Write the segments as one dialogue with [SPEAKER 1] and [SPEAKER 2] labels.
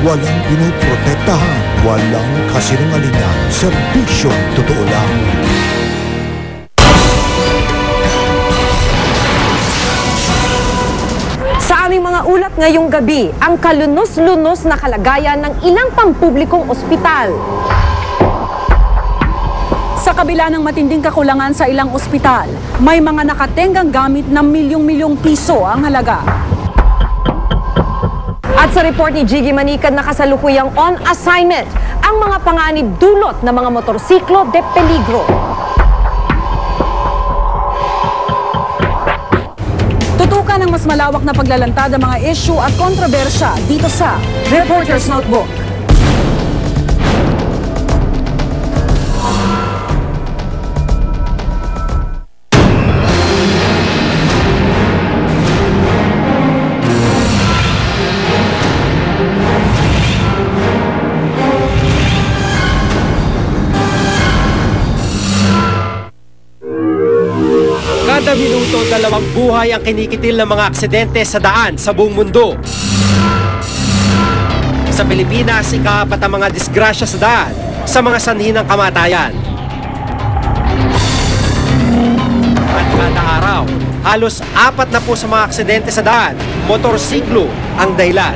[SPEAKER 1] walang pinoprotektahan, walang kasinungalingan, serbisyong totoo lang.
[SPEAKER 2] Sa aming mga ulat ngayong gabi, ang kalunos-lunos na kalagayan ng ilang pampublikong ospital.
[SPEAKER 3] Sa kabila ng matinding kakulangan sa ilang ospital, may mga nakatenggang gamit na milyong-milyong piso ang halaga.
[SPEAKER 2] At sa report ni Jiggy Manikad na kasalukuyang on assignment, ang mga panganib dulot ng mga motorsiklo de peligro.
[SPEAKER 3] Tutukan ng mas malawak na paglalantad ang mga issue at kontrobersya dito sa Reporter's Notebook.
[SPEAKER 4] Kada minuto, 2 buhay ang kinikitil ng mga aksidente sa daan sa buong mundo. Sa Pilipinas, ika-4 ang mga disgrasya sa daan sa mga sanhi ng kamatayan. At kada araw, halos 4 na po sa mga aksidente sa daan, motorsiklo ang dahilan.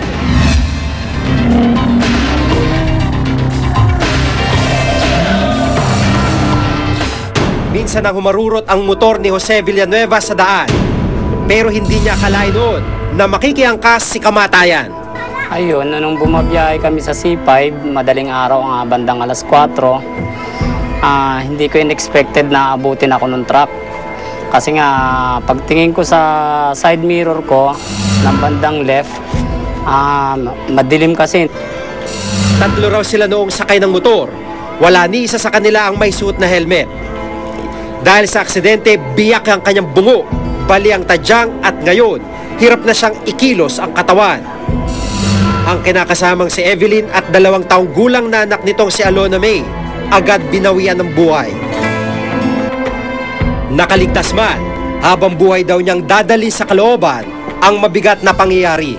[SPEAKER 4] Minsan nang humarurot ang motor ni Jose Villanueva sa daan. Pero hindi niya akalain noon na makikiangkas si kamatayan.
[SPEAKER 5] Ayun, nung bumabiyahe kami sa C5, madaling araw nga bandang alas 4, hindi ko in-expected na abutin ako ng truck. Kasi nga, pagtingin ko sa side mirror ko, ng bandang left, madilim kasi.
[SPEAKER 4] 3 raw sila noong sakay ng motor. Wala ni isa sa kanila ang may suot na helmet. Dahil sa aksidente, biyak ang kanyang bungo, bali ang tadyang at ngayon, hirap na siyang ikilos ang katawan. Ang kinakasamang si Evelyn at 2 taong gulang na anak nitong si Alona May, agad binawian ng buhay. Nakaligtas man, habang buhay daw niyang dadali sa kalooban ang mabigat na pangyayari.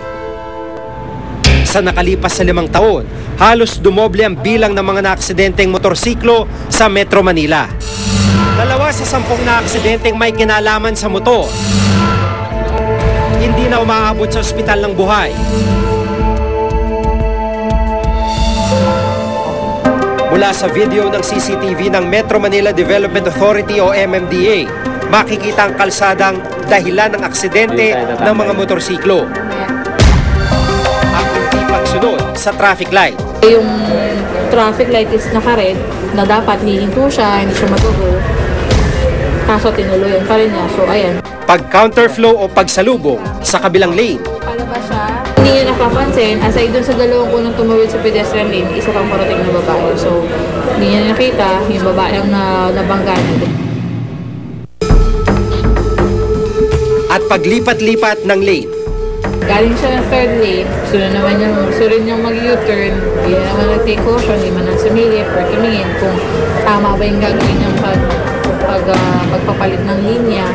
[SPEAKER 4] Sa nakalipas sa 5 taon, halos dumoble ang bilang ng mga naaksidenteng motorsiklo sa Metro Manila. 2 sa 10 na aksidenteng may kinalaman sa motor, hindi na umaabot sa ospital ng buhay. Mula sa video ng CCTV ng Metro Manila Development Authority o MMDA, makikita ang kalsadang dahilan ng aksidente ng mga motorsiklo. Ang hindi pagsunod sa traffic light.
[SPEAKER 6] Yung traffic light is naka-red na dapat hihinto siya, hindi siya mag-go. Kaso tinuloyan pa rin niya. So ayan.
[SPEAKER 4] Pag-counterflow o pagsalubong sa kabilang lane.
[SPEAKER 6] Palabas siya. Hindi niya napapansin. Aside dun sa 2 unang tumawid sa pedestrian lane, isa pang parating na babae. So hindi niya nakita yung babae ang nabangga niya.
[SPEAKER 4] At paglipat-lipat ng lane.
[SPEAKER 6] Galing siya ng 3rd lane. Gusto rin niyang mag-U-turn. Hindi naman nag-take caution. Hindi man nang sumilip or tumingin kung tama ba yung gagawin niyang pagpapalit ng linya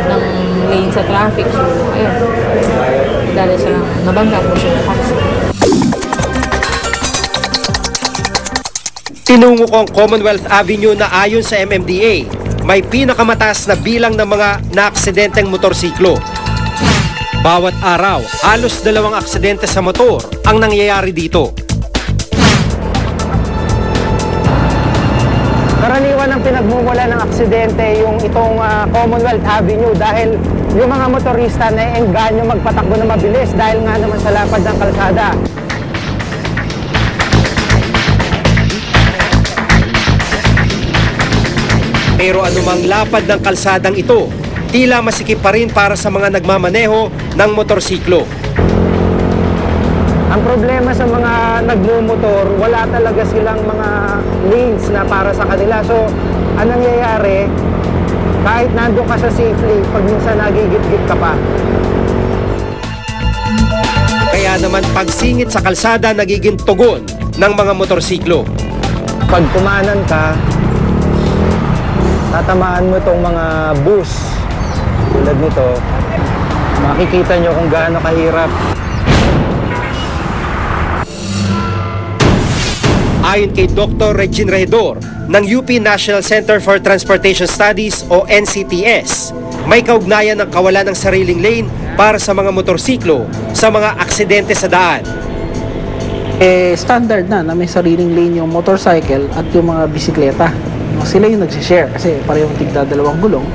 [SPEAKER 6] ng lane sa traffic. So, ayun. Dahil siya nabangga po siya ng taxi.
[SPEAKER 4] Tinungo ko ang Commonwealth Avenue na ayon sa MMDA, may pinakamataas na bilang ng mga naaksidenteng motorsiklo. Bawat araw, halos 2 aksidente sa motor ang nangyayari dito.
[SPEAKER 7] Karaniwan ang pinagmumula ng aksidente yung itong Commonwealth Avenue dahil yung mga motorista na engganyo magpatakbo na mabilis dahil nga naman sa lapad ng kalsada.
[SPEAKER 4] Pero anumang lapad ng kalsadang ito, tila masikip pa rin para sa mga nagmamaneho ng motorsiklo.
[SPEAKER 7] Ang problema sa mga nagmumotor, wala talaga silang mga lanes na para sa kanila. So, anong nangyayari, kahit nandun ka sa safely, pag minsan nagigit-git ka pa.
[SPEAKER 4] Kaya naman pagsingit sa kalsada nagiging tugon ng mga motorsiklo.
[SPEAKER 7] Pag kumanan ka, tatamaan mo itong mga bus tulad nito, makikita nyo kung gaano kahirap.
[SPEAKER 4] Ayon kay Dr. Regine Regidor ng UP National Center for Transportation Studies o NCTS, may kaugnayan ng kawalan ng sariling lane para sa mga motorsiklo sa mga aksidente sa daan.
[SPEAKER 8] Standard na may sariling lane yung motorcycle at yung mga bisikleta. Sila yung nagsishare kasi parehong tigda dalawang gulong.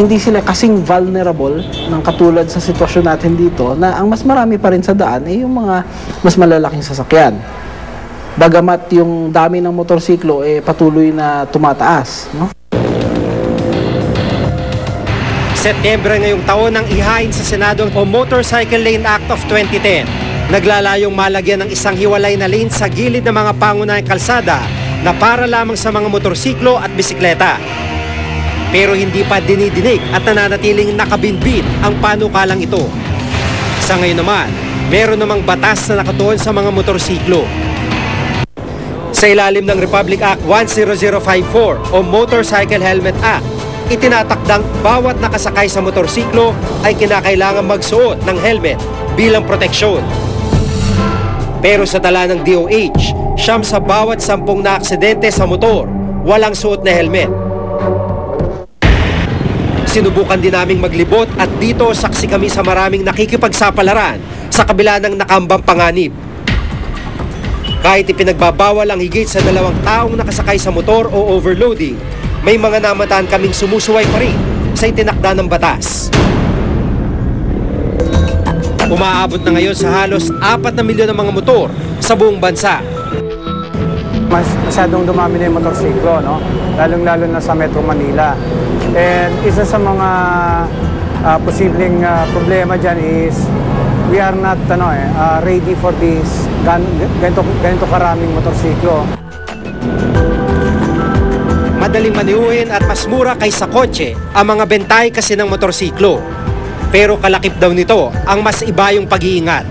[SPEAKER 8] Hindi sila kasing vulnerable ng katulad sa sitwasyon natin dito na ang mas marami pa rin sa daan ay yung mga mas malalaking sasakyan. Bagamat yung dami ng motorsiklo patuloy na tumataas, no?
[SPEAKER 4] Setyembre ngayong taon nang ihain sa Senado o Motorcycle Lane Act of 2010. Naglalayong malagyan ng isang hiwalay na lane sa gilid ng mga pangunahing kalsada na para lamang sa mga motorsiklo at bisikleta. Pero hindi pa dinidinig at nananatiling nakabinbin ang panukalang ito. Sa ngayon naman, meron namang batas na nakatuon sa mga motorsiklo. Sa ilalim ng Republic Act 10054 o Motorcycle Helmet Act, itinatakdang bawat nakasakay sa motorsiklo ay kinakailangan magsuot ng helmet bilang proteksyon. Pero sa tala ng DOH, 9 sa bawat 10 na aksidente sa motor, walang suot na helmet. Sinubukan din naming maglibot at dito saksi kami sa maraming nakikipagsapalaran sa kabila ng nakambang panganib. Kahit ipinagbabawal ang higit sa 2 taong nakasakay sa motor o overloading, may mga namataan kaming sumusuway pa rin sa itinakda ng batas. Umaabot na ngayon sa halos 4 na milyon ng mga motor sa buong bansa.
[SPEAKER 7] Masyadong dumami na yung motorsiklo, no? Lalong-lalo na sa Metro Manila. And isa sa mga posibleng problema dyan is we are not ready for this ganito karaming motorsiklo.
[SPEAKER 4] Madaling maniuhin at mas mura kaysa kotse ang mga bentay kasi ng motorsiklo. Pero kalakip daw nito ang mas iba yung pag-iingat.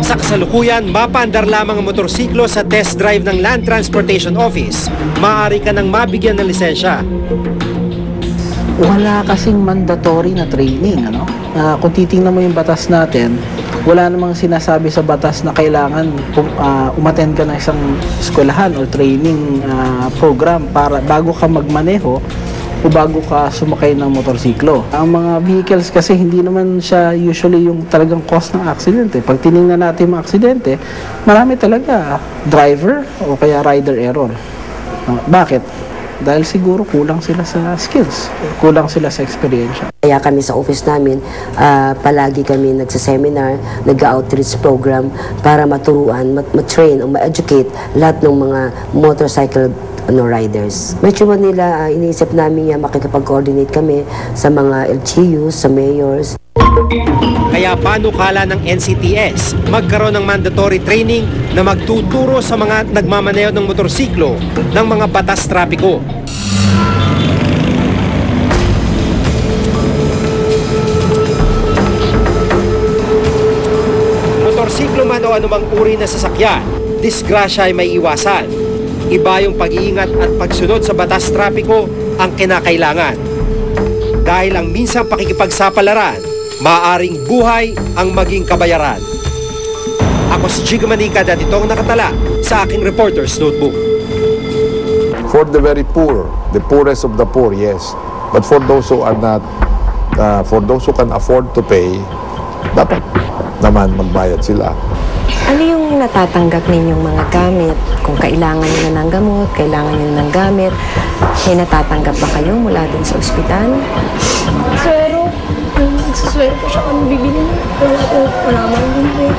[SPEAKER 4] Sa kasalukuyan, mapaandar lamang ang motorsiklo sa test drive ng Land Transportation Office. Maaari ka nang mabigyan ng lisensya.
[SPEAKER 8] Wala kasing mandatory na training, ano? Kung titingnan mo yung batas natin, wala namang sinasabi sa batas na kailangan umattend ka ng isang eskwelahan o training program para bago ka magmaneho o bago ka sumakay ng motorsiklo. Ang mga vehicles kasi hindi naman siya usually yung talagang cause ng aksidente. Pag tinignan natin yung aksidente, marami talaga driver o kaya rider error. Bakit? Dahil siguro kulang sila sa skills, kulang sila sa experience.
[SPEAKER 9] Kaya kami sa office namin, palagi kami nagsaseminar, nag-outreach program para maturuan, matrain o ma-educate lahat ng mga motorcycle riders. Metro Manila, iniisip namin yan, makikipag-coordinate kami sa mga LGUs, sa mayors.
[SPEAKER 4] Kaya panukala ng NCTS magkaroon ng mandatory training na magtuturo sa mga nagmamaneho ng motorsiklo ng mga batas trapiko. Motorsiklo man o anumang uri na sasakyan, disgrasya ay may iwasan. Iba yung pag-iingat at pagsunod sa batas trapiko ang kinakailangan. Dahil ang minsang pakikipagsapalaran, maaring buhay ang maging kabayaran. Ako si Jiggy Manica, at ito ang nakatala sa aking Reporter's Notebook.
[SPEAKER 10] For the very poor, the poorest of the poor, yes. But for those who are not, for those who can afford to pay, dapat naman magbayad sila.
[SPEAKER 11] Ano yung natatanggap ninyong mga gamit? Kung kailangan nyo ng gamot, kailangan nyo ng gamit, may natatanggap ba kayo mula dun sa ospital?
[SPEAKER 12] Swero. Nagsuswero po siya kung bibili niya. Wala naman din po.